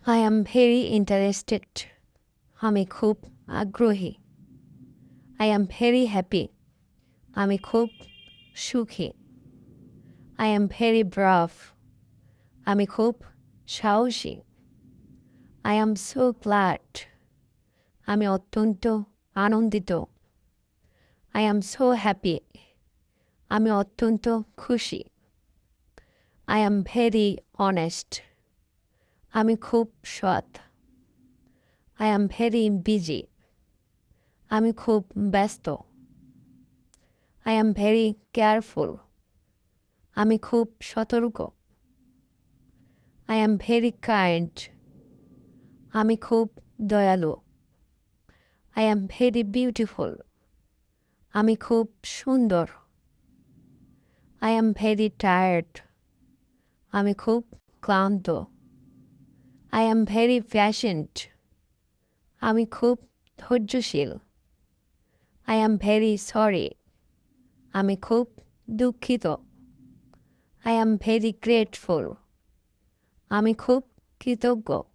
I am very interested. আমি খুব আগ্রহী। I am very happy. আমি খুব সুখী। I am very brave. আমি খুব সাহসী। I am so glad. আমি অত্যন্ত আনন্দিত। I am so happy. আমি অত্যন্ত খুশি। I am very honest. আমি খুব সৎ। I am very busy. আমি খুব ব্যস্ত। I am very careful. আমি খুব সতর্ক। I am very kind. আমি খুব দয়ালু। I am very beautiful. আমি খুব সুন্দর। I am very tired. আমি খুব ক্লান্ত। I am very patient. আমি খুব ধৈর্যশীল। I am very sorry. আমি খুব দুঃখিত। I am very grateful. আমি খুব কৃতজ্ঞ।